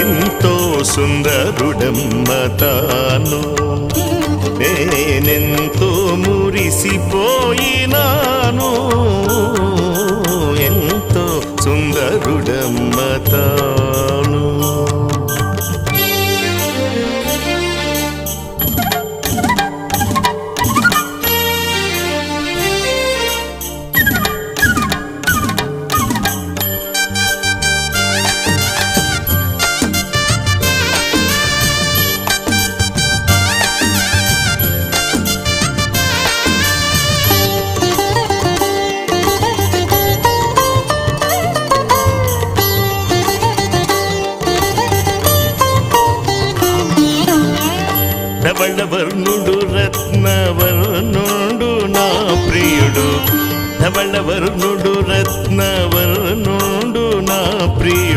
ఎంతో సుందరుడమ్మ తాను, నేనెంతో మురిసిపోయినాను. ఎంతో సుందరుడమ్మ తాను. ధవళవర్ణుడు రత్నవర్ణుడు నా ప్రియుడు, ధవళవర్ణుడు రత్నవర్ణుడు నా ప్రియుడు.